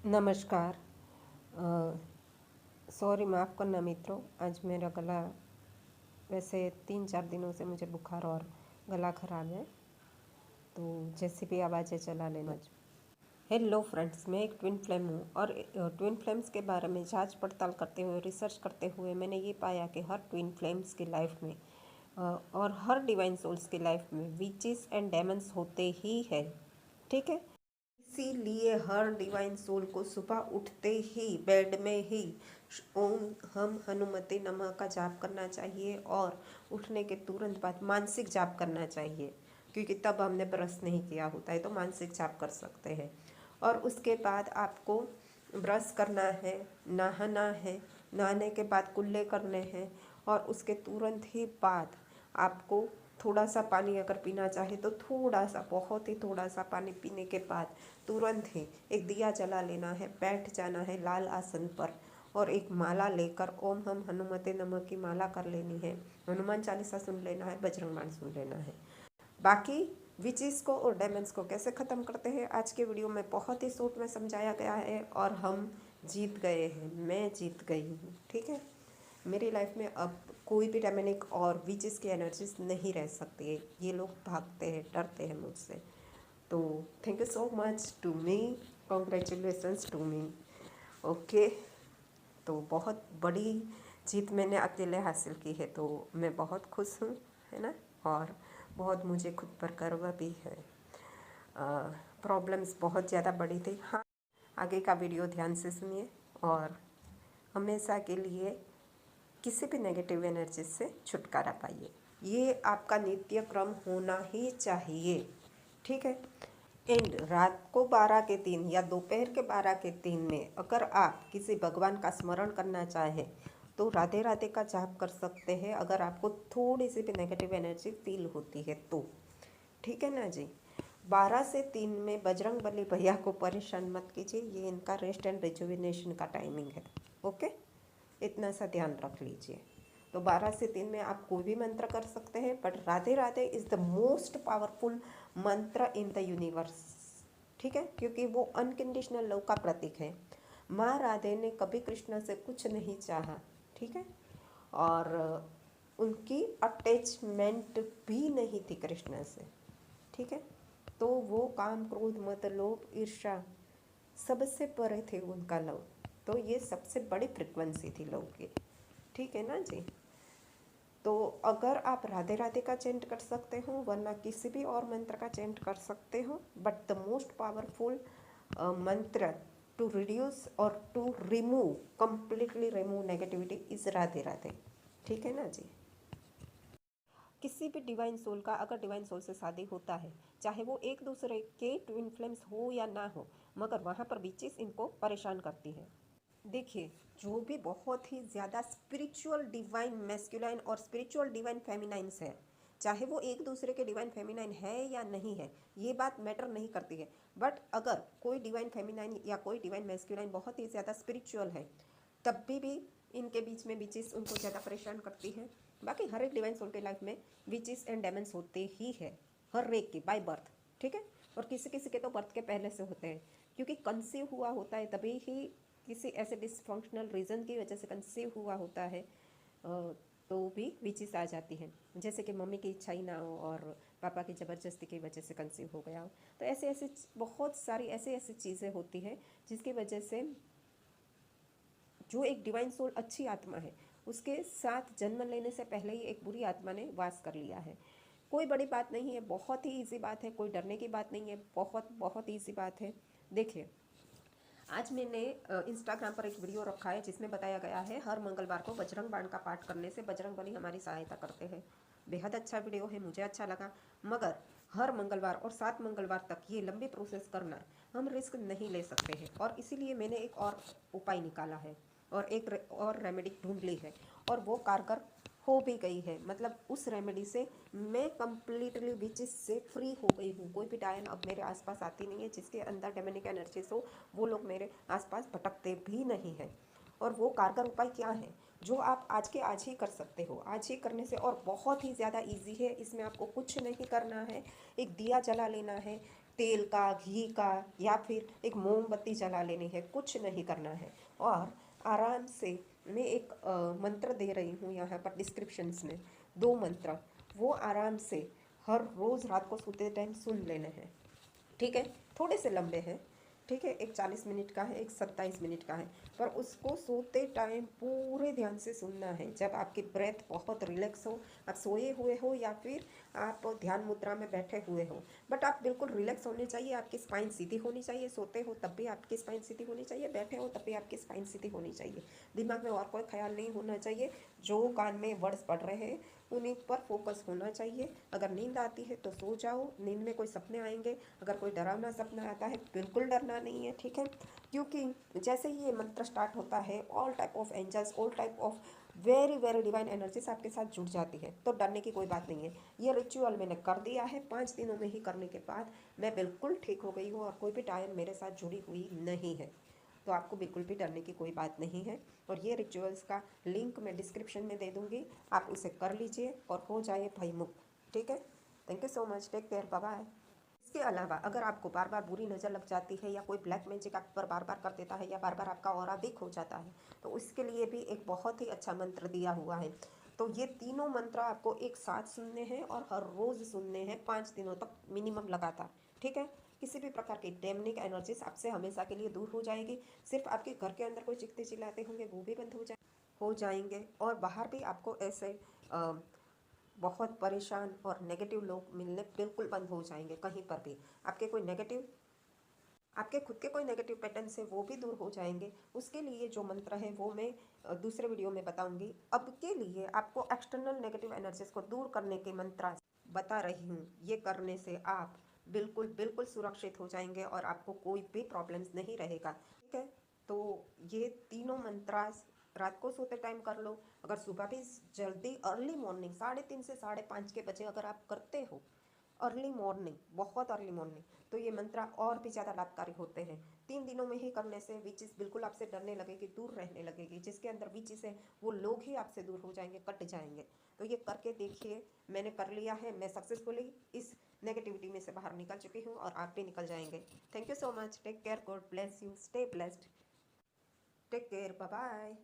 नमस्कार। सॉरी, माफ़ करना मित्रों, आज मेरा गला वैसे 3-4 दिनों से मुझे बुखार और गला ख़राब है, तो जैसे भी आवाज़ें चला लेना। हेलो फ्रेंड्स, मैं एक ट्विन फ्लेम हूँ और ट्विन फ्लेम्स के बारे में जांच पड़ताल करते हुए, रिसर्च करते हुए मैंने ये पाया कि हर ट्विन फ्लेम्स की लाइफ में और हर डिवाइन सोल्स की लाइफ में विचेस एंड डेमन्स होते ही है। ठीक है, इसीलिए हर डिवाइन सोल को सुबह उठते ही बेड में ही ओम हम हनुमते नमः का जाप करना चाहिए और उठने के तुरंत बाद मानसिक जाप करना चाहिए, क्योंकि तब हमने ब्रश नहीं किया होता है तो मानसिक जाप कर सकते हैं। और उसके बाद आपको ब्रश करना है, नहाना है, नहाने के बाद कुल्ले करने हैं और उसके तुरंत ही बाद आपको थोड़ा सा पानी अगर पीना चाहे तो थोड़ा सा, बहुत ही थोड़ा सा पानी पीने के बाद तुरंत ही एक दिया जला लेना है, बैठ जाना है लाल आसन पर और एक माला लेकर ओम हम हनुमते नमः की माला कर लेनी है, हनुमान चालीसा सुन लेना है, बजरंग बाण सुन लेना है। बाकी विचेस को और डेमन्स को कैसे ख़त्म करते हैं आज के वीडियो में बहुत ही शॉर्ट में समझाया गया है और हम जीत गए हैं, मैं जीत गई हूँ। ठीक है, मेरी लाइफ में अब कोई भी डेमनिक और विचेस की एनर्जीज नहीं रह सकती है। ये लोग भागते हैं, डरते हैं मुझसे। तो thank you so much to me, congratulations to me. Okay, तो बहुत बड़ी जीत मैंने अकेले हासिल की है, तो मैं बहुत खुश हूँ, है ना। और बहुत मुझे खुद पर गर्व भी है। प्रॉब्लम्स बहुत ज़्यादा बड़ी थी। हाँ, आगे का वीडियो ध्यान से सुनिए और हमेशा के लिए किसी भी नेगेटिव एनर्जी से छुटकारा पाइए। ये आपका नित्य क्रम होना ही चाहिए। ठीक है, एंड रात को 12 के 3 या दोपहर के 12 के 3 में अगर आप किसी भगवान का स्मरण करना चाहें तो राधे राधे का जाप कर सकते हैं, अगर आपको थोड़ी सी भी नेगेटिव एनर्जी फील होती है तो। ठीक है ना जी। 12 से 3 में बजरंग बली भैया को परेशान मत कीजिए, ये इनका रेस्ट एंड रिजुविनेशन का टाइमिंग है। ओके, इतना सा ध्यान रख लीजिए। तो 12 से 3 में आप कोई भी मंत्र कर सकते हैं, but Radhe Radhe is the most powerful मंत्र इन द यूनिवर्स। ठीक है, क्योंकि वो अनकंडीशनल लव का प्रतीक है। माँ राधे ने कभी कृष्ण से कुछ नहीं चाहा। ठीक है, और उनकी अटैचमेंट भी नहीं थी कृष्ण से। ठीक है, तो वो काम क्रोध मत लोभ ईर्ष्या सबसे परे थे उनका लव। तो ये सबसे बड़ी फ्रिक्वेंसी थी लव की। ठीक है ना जी। तो अगर आप राधे राधे का चेंट कर सकते हो, वरना किसी भी और मंत्र का चेंट कर सकते हो, but the most powerful mantra to reduce और to remove, completely remove negativity is Radhe Radhe. ठीक है ना जी। किसी भी डिवाइन सोल का अगर डिवाइन सोल से शादी होता है, चाहे वो एक दूसरे के ट्विन फ्लेम्स हो या ना हो, मगर वहाँ पर विचेस इनको परेशान करती है। देखिए, जो भी बहुत ही ज़्यादा स्पिरिचुअल डिवाइन मैस्कुलाइन और स्पिरिचुअल डिवाइन फेमिनाइंस है, चाहे वो एक दूसरे के डिवाइन फेमिनाइन है या नहीं है, ये बात मैटर नहीं करती है। बट अगर कोई डिवाइन फेमिनाइन या कोई डिवाइन मैस्कुलाइन बहुत ही ज़्यादा स्पिरिचुअल है, तब भी इनके बीच में विचेस उनको ज़्यादा परेशान करती है। बाकी हर एक डिवाइन सोल के लाइफ में विचेस एंड डेमन्स होते ही है, हर एक की बाय बर्थ। ठीक है, और किसी किसी के तो बर्थ के पहले से होते हैं, क्योंकि कंसीव हुआ होता है तभी ही किसी ऐसे डिसफंक्शनल रीज़न की वजह से कंसीव हुआ होता है, तो भी विचेस आ जाती है। जैसे कि मम्मी की इच्छा ही ना हो और पापा की ज़बरदस्ती की वजह से कंसीव हो गया हो। तो ऐसे ऐसे बहुत सारी ऐसे ऐसी चीज़ें होती हैं जिसकी वजह से जो एक डिवाइन सोल अच्छी आत्मा है, उसके साथ जन्म लेने से पहले ही एक बुरी आत्मा ने वास कर लिया है। कोई बड़ी बात नहीं है, बहुत ही ईजी बात है, कोई डरने की बात नहीं है, बहुत बहुत ईजी बात है। देखिए, आज मैंने इंस्टाग्राम पर एक वीडियो रखा है जिसमें बताया गया है हर मंगलवार को बजरंग बाण का पाठ करने से बजरंग बली हमारी सहायता करते हैं। बेहद अच्छा वीडियो है, मुझे अच्छा लगा। मगर हर मंगलवार और 7 मंगलवार तक ये लंबी प्रोसेस करना हम रिस्क नहीं ले सकते हैं, और इसीलिए मैंने एक और उपाय निकाला है और एक और रेमेडी ढूंढ ली है, और वो कारगर हो भी गई है। मतलब उस रेमेडी से मैं कंप्लीटली विचेस से फ्री हो गई हूँ। कोई भी डायन अब मेरे आसपास आती नहीं है, जिसके अंदर डेमोनिक एनर्जीज हो वो लोग मेरे आसपास भटकते भी नहीं हैं। और वो कारगर उपाय क्या है, जो आप आज के आज ही कर सकते हो, आज ही करने से, और बहुत ही ज़्यादा इजी है। इसमें आपको कुछ नहीं करना है, एक दिया जला लेना है, तेल का, घी का या फिर एक मोमबत्ती जला लेनी है, कुछ नहीं करना है। और आराम से मैं एक मंत्र दे रही हूँ यहाँ पर डिस्क्रिप्शंस में, 2 मंत्र, वो आराम से हर रोज़ रात को सोते टाइम सुन लेने हैं। ठीक है, थोड़े से लंबे हैं। ठीक है, एक 40 मिनट का है, एक 27 मिनट का है, पर उसको सोते टाइम पूरे ध्यान से सुनना है। जब आपकी ब्रेथ बहुत रिलैक्स हो, आप सोए हुए हो या फिर आप ध्यान मुद्रा में बैठे हुए हो, बट आप बिल्कुल रिलैक्स होने चाहिए। आपकी स्पाइन सीधी होनी चाहिए। सोते हो तब भी आपकी स्पाइन सीधी होनी चाहिए, बैठे हो तब भी आपकी स्पाइन सीधी होनी चाहिए। दिमाग में और कोई ख्याल नहीं होना चाहिए। जो कान में वर्ड्स पढ़ रहे हैं उन्हीं पर फोकस होना चाहिए। अगर नींद आती है तो सो जाओ। नींद में कोई सपने आएंगे, अगर कोई डरावना सपना आता है बिल्कुल डरना नहीं है। ठीक है, क्योंकि जैसे ही ये मंत्र स्टार्ट होता है, all type of angels, all type of very very divine energies आपके साथ जुड़ जाती है, तो डरने की कोई बात नहीं है। ये रिचुअल मैंने कर दिया है, 5 दिनों में ही करने के बाद मैं बिल्कुल ठीक हो गई हूँ और कोई भी टाइम मेरे साथ जुड़ी हुई नहीं है। तो आपको बिल्कुल भी डरने की कोई बात नहीं है। और ये रिचुअल्स का लिंक मैं डिस्क्रिप्शन में दे दूँगी, आप उसे कर लीजिए और हो जाए भयमुक्त। ठीक है, thank you so much, take care, bye bye. इसके अलावा अगर आपको बार बार बुरी नज़र लग जाती है या कोई ब्लैक मैजिक आप पर बार बार कर देता है या बार बार आपका ऑरा वीक हो जाता है, तो उसके लिए भी एक बहुत ही अच्छा मंत्र दिया हुआ है। तो ये तीनों मंत्र आपको एक साथ सुनने हैं और हर रोज़ सुनने हैं 5 दिनों तक मिनिमम लगातार। ठीक है, किसी भी प्रकार की डेमनिक एनर्जीज आपसे हमेशा के लिए दूर हो जाएगी। सिर्फ आपके घर के अंदर कोई चिखते चिल्लाते होंगे वो भी बंद हो जाएंगे। और बाहर भी आपको ऐसे बहुत परेशान और नेगेटिव लोग मिलने बिल्कुल बंद हो जाएंगे। कहीं पर भी आपके खुद के कोई नेगेटिव पैटर्न से वो भी दूर हो जाएंगे। उसके लिए जो मंत्र है वो मैं दूसरे वीडियो में बताऊंगी। अब के लिए आपको एक्सटर्नल नेगेटिव एनर्जीज को दूर करने के मंत्र बता रही हूँ। ये करने से आप बिल्कुल बिल्कुल सुरक्षित हो जाएंगे और आपको कोई भी प्रॉब्लम्स नहीं रहेगा। ठीक है, तो ये तीनों मंत्र रात को सोते टाइम कर लो। अगर सुबह भी जल्दी अर्ली मॉर्निंग 3:30 से 5:30 के बजे अगर आप करते हो, अर्ली मॉर्निंग, बहुत अर्ली मॉर्निंग, तो ये मंत्र और भी ज़्यादा लाभकारी होते हैं। 3 दिनों में ही करने से विचेस बिल्कुल आपसे डरने लगेगी, दूर रहने लगेगी। जिसके अंदर विचेस है वो लोग ही आपसे दूर हो जाएंगे, कट जाएंगे। तो ये करके देखिए, मैंने कर लिया है, मैं सक्सेसफुली इस नेगेटिविटी में से बाहर निकल चुकी हूँ और आप भी निकल जाएंगे। Thank you so much, take care, God bless you, stay blessed, take care, bye bye.